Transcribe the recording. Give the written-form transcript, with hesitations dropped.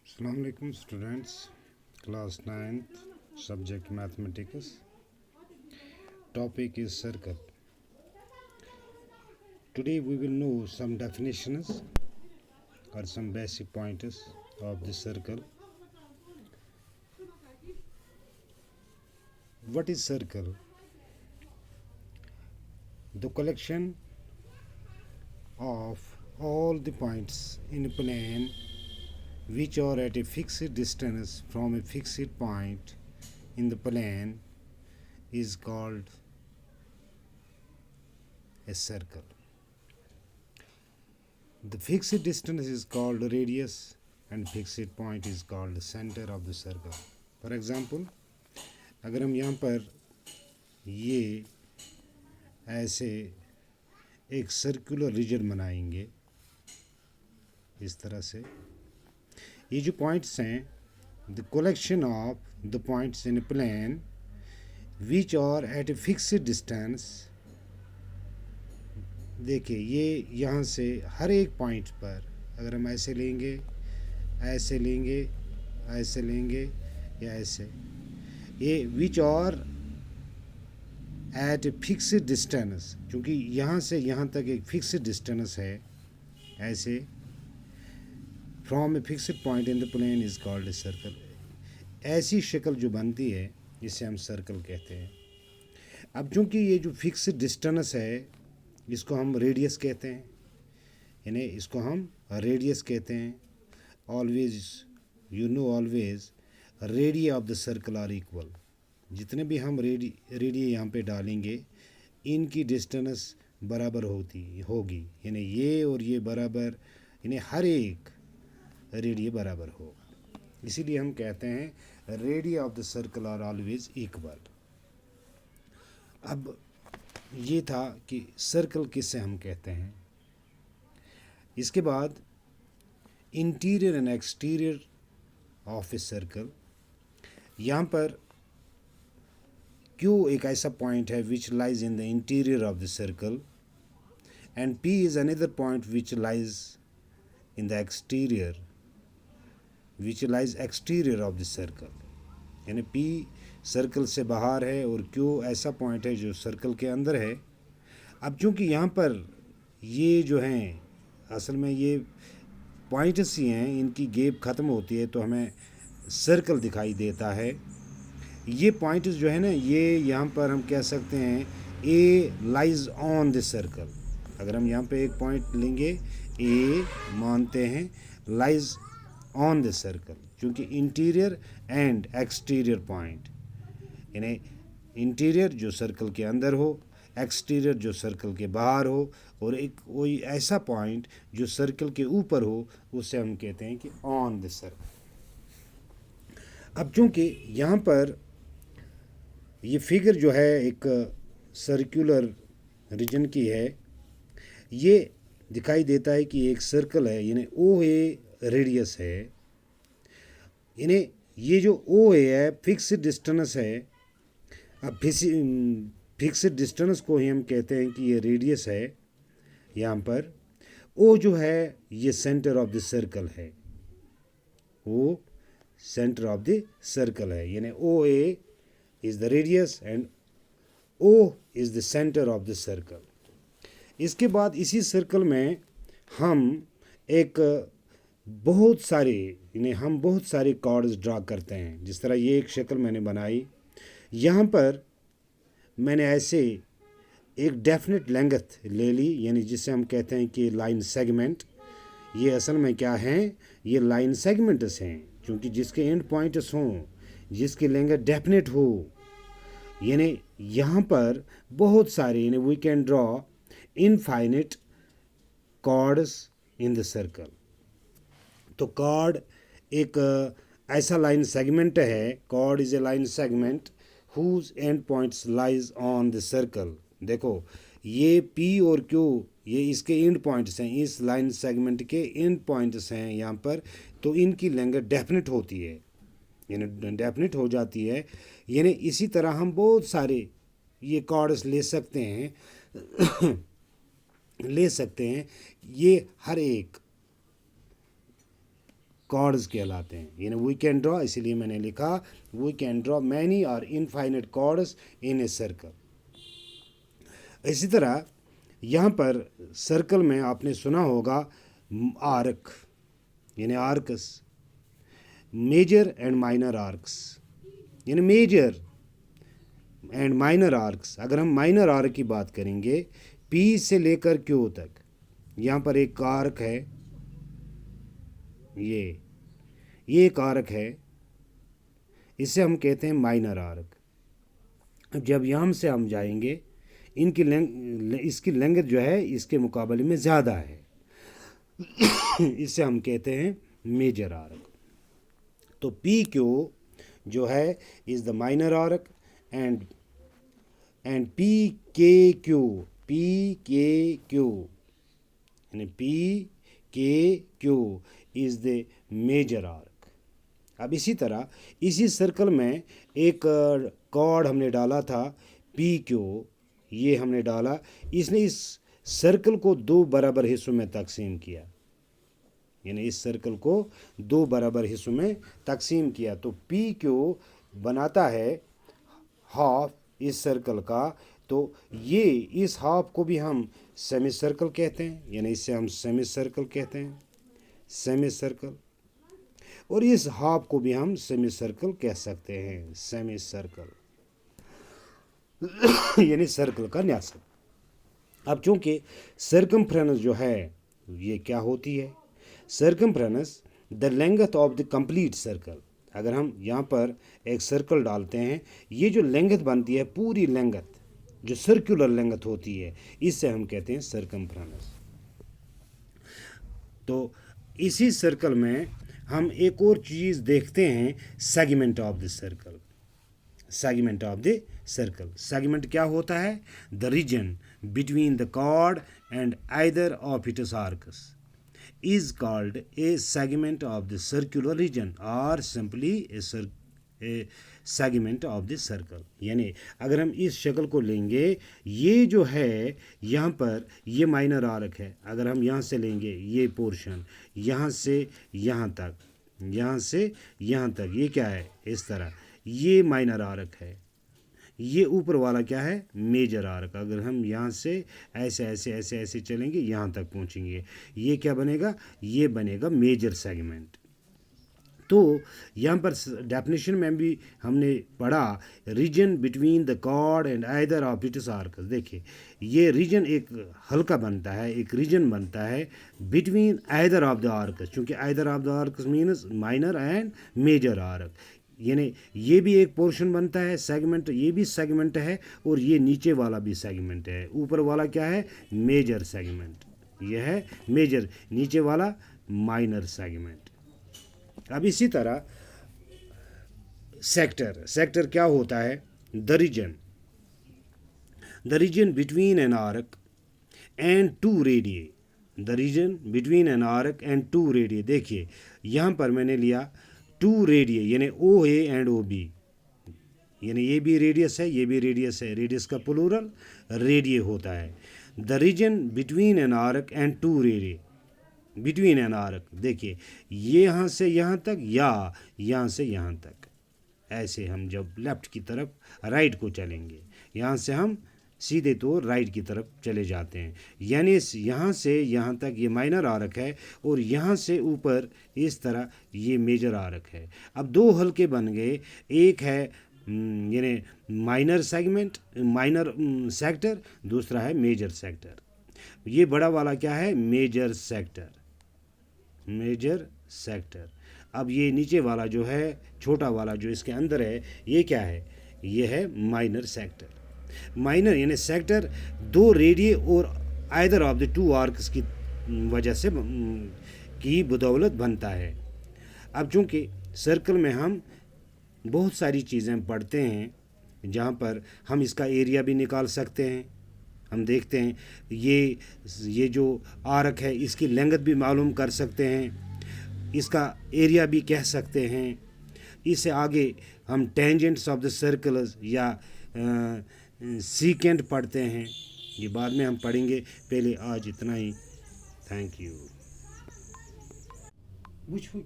Assalamu alaikum students, class 9th, subject mathematics, topic is circle. Today we will know some definitions or some basic pointers of the circle. What is circle? The collection of all the points in a plane which are at a fixed distance from a fixed point in the plane is called a circle. The fixed distance is called radius and fixed point is called the center of the circle. For example, अगर हम यहाँ पर ये ऐसे एक circular region बनाएंगे इस तरह से, ये जो पॉइंट्स हैं, the collection of the points in plane which are at a fixed distance. देखिए ये यहाँ से हर एक पॉइंट पर अगर हम ऐसे लेंगे, ऐसे लेंगे, ऐसे लेंगे या ऐसे, ये which are at a fixed distance, क्योंकि यहाँ से यहाँ तक एक फिक्स्ड डिस्टेंस है, ऐसे from a fixed point in the plane is called a circle. ऐसी शक्ल जो बनती है इसे हम सर्कल कहते हैं. अब चूँकि ये जो फिक्स्ड डिस्टेंस है इसको हम रेडियस कहते हैं, यानी इसको हम रेडियस कहते हैं. Always always radii of the circle are equal. जितने भी हम रेडिया यहाँ पे डालेंगे इनकी डिस्टेंस बराबर होगी, यानी ये और ये बराबर, यानी हर एक रेडिया बराबर होगा. इसीलिए हम कहते हैं radii of the circle are always equal. अब ये था कि सर्कल किससे हम कहते हैं. इसके बाद interior and exterior of a circle. यहाँ पर क्यू एक ऐसा पॉइंट है which lies in the interior of the circle and P is another point which lies in the exterior which lies exterior of the circle. यानी P circle से बाहर है और क्यू ऐसा पॉइंट है जो सर्कल के अंदर है. अब चूँकि यहाँ पर ये जो हैं असल में ये पॉइंट्स ही हैं, इनकी गैप ख़त्म होती है तो हमें सर्कल दिखाई देता है. ये पॉइंट्स जो है ना, ये यहाँ पर हम कह सकते हैं ए लाइज ऑन द सर्कल. अगर हम यहाँ पे एक पॉइंट लेंगे, ए मानते हैं लाइज ऑन द सर्कल, क्योंकि इंटीरियर एंड एक्सटीरियर पॉइंट, यानी इंटीरियर जो सर्कल के अंदर हो, एक्सटीरियर जो सर्कल के बाहर हो, और एक कोई ऐसा पॉइंट जो सर्कल के ऊपर हो उसे हम कहते हैं कि ऑन द सर्कल. अब चूँकि यहाँ पर ये फिगर जो है एक सर्कुलर रीजन की है, ये दिखाई देता है कि एक सर्कल है, यानी ओ ए रेडियस है, यानी ये जो ओ ए है फिक्स्ड डिस्टेंस है. अब फिक्स्ड डिस्टेंस को ही हम कहते हैं कि ये रेडियस है. यहाँ पर ओ जो है ये सेंटर ऑफ द सर्कल है, O centre of the circle है, यानी O A is the radius and O is the centre of the circle. इसके बाद इसी सर्कल में हम एक बहुत सारे कॉर्ड्स ड्रा करते हैं. जिस तरह ये एक शक्ल मैंने बनाई, यहाँ पर मैंने ऐसे एक डेफिनेट लेंथ ले ली, यानी जिसे हम कहते हैं कि लाइन सेगमेंट. ये असल में क्या हैं, ये लाइन सेगमेंट्स हैं, क्योंकि जिसके एंड पॉइंट्स हों, जिसकी लेंथ डेफिनेट हो, यानी यहाँ पर बहुत सारे, यानी we can draw infinite chords in the circle. तो कॉर्ड एक ऐसा लाइन सेगमेंट है, chord is a line segment whose end points lies on the circle. देखो ये पी और क्यू ये इसके एंड पॉइंट्स हैं, इस लाइन सेगमेंट के एंड पॉइंट्स हैं यहाँ पर, तो इनकी लेंथ डेफिनेट होती है, यानी डेफिनेट हो जाती है. यानी इसी तरह हम बहुत सारे ये कॉर्ड्स ले सकते हैं ये हर एक कॉर्ड्स कहलाते हैं। यानी वी कैन ड्रॉ, इसलिए मैंने लिखा वी कैन ड्रॉ मैनी और infinite chords in a circle. इसी तरह यहाँ पर सर्कल में आपने सुना होगा आर्क, यानी arcs, major and minor arcs, यानी मेजर एंड माइनर आर्क्स। अगर हम माइनर आर्क की बात करेंगे, पी से लेकर क्यू तक, यहाँ पर एक आर्क है, ये एक आर्क है, इसे हम कहते हैं माइनर आर्क। अब जब यहाँ से हम जाएंगे, इसकी लेंथ जो है इसके मुकाबले में ज़्यादा है, इसे हम कहते हैं मेजर आर्क। तो पी क्यू जो है is the minor arc and P K Q यानी P K Q is the major arc. अब इसी तरह इसी सर्कल में एक कॉर्ड हमने डाला था पी क्यू, ये हमने डाला, इसने इस सर्कल को दो बराबर हिस्सों में तकसीम किया, यानी इस सर्कल को दो बराबर हिस्सों में तकसीम किया। तो पी क्यू बनाता है हाफ इस सर्कल का। तो ये इस हाफ को भी हम सेमी सर्कल कहते हैं, यानी इसे हम सेमी सर्कल कहते हैं, सेमी सर्कल। और इस हाफ को भी हम सेमी सर्कल कह सकते हैं, सेमी सर्कल यानी सर्कल का न्यासक। अब चूंकि सर्कमफ्रेंस जो है ये क्या होती है, circumference the length of the complete circle. अगर हम यहाँ पर एक सर्कल डालते हैं, ये जो लेंथ बनती है, पूरी लेंथ जो सर्कुलर लेंथ होती है, इससे हम कहते हैं सर्कमफ्रेंस। तो इसी सर्कल में हम एक और चीज़ देखते हैं, segment of the circle. Segment of the circle, segment क्या होता है? The region between the chord and either of its arcs is called a segment of the circular region or simply a segment of the circle। यानी अगर हम इस शक्ल को लेंगे, ये जो है यहाँ पर ये माइनर आर्क है। अगर हम यहाँ से लेंगे ये पोर्शन, यहाँ से यहाँ तक, यहाँ से यहाँ तक, ये क्या है? इस तरह ये माइनर आर्क है। ये ऊपर वाला क्या है? Major arc. अगर हम यहाँ से ऐसे ऐसे ऐसे ऐसे चलेंगे, यहाँ तक पहुँचेंगे, ये क्या बनेगा? ये बनेगा मेजर सेगमेंट। तो यहाँ पर डेफिनेशन में भी हमने पढ़ा region between the chord and either of its arcs. देखिए ये रीजन एक हल्का बनता है, एक रीजन बनता है between either of the arcs, क्योंकि either of the arcs means minor and major arc. यानी ये भी एक पोर्शन बनता है सेगमेंट, ये भी सेगमेंट है, और ये नीचे वाला भी सेगमेंट है। ऊपर वाला क्या है? मेजर सेगमेंट, यह है मेजर, नीचे वाला माइनर सेगमेंट। अब इसी तरह सेक्टर, सेक्टर क्या होता है? The region between an arc and two radii, the region between an arc and two radii. देखिए यहाँ पर मैंने लिया टू रेडिये, यानी O A and O B, यानी ये भी रेडियस है, ये भी रेडियस है, रेडियस का प्लूरल रेडिये होता है। The region between an arc and two radii, between an arc, देखिए ये यहाँ से यहाँ तक या यहाँ से यहाँ तक, ऐसे हम जब लेफ़्ट की तरफ राइट को चलेंगे, यहाँ से हम सीधे तो राइट की तरफ चले जाते हैं। यानी यहाँ से यहाँ तक ये माइनर आर्क है, और यहाँ से ऊपर इस तरह ये मेजर आर्क है। अब दो हल्के बन गए, एक है यानी माइनर सेगमेंट, माइनर सेक्टर, दूसरा है मेजर सेक्टर। ये बड़ा वाला क्या है? Major sector, major sector. अब ये नीचे वाला जो है, छोटा वाला जो इसके अंदर है, ये क्या है? ये है माइनर सेक्टर। माइनर यानी सेक्टर दो रेडिये और either of the two arcs की वजह से की बदौलत बनता है। अब चूँकि सर्कल में हम बहुत सारी चीज़ें पढ़ते हैं, जहाँ पर हम इसका एरिया भी निकाल सकते हैं। हम देखते हैं ये जो आर्क है, इसकी लेंथ भी मालूम कर सकते हैं, इसका एरिया भी कह सकते हैं। इससे आगे हम टेंजेंट्स ऑफ द सर्कल्स या सीकेंट पढ़ते हैं, ये बाद में हम पढ़ेंगे। पहले आज इतना ही। Thank you.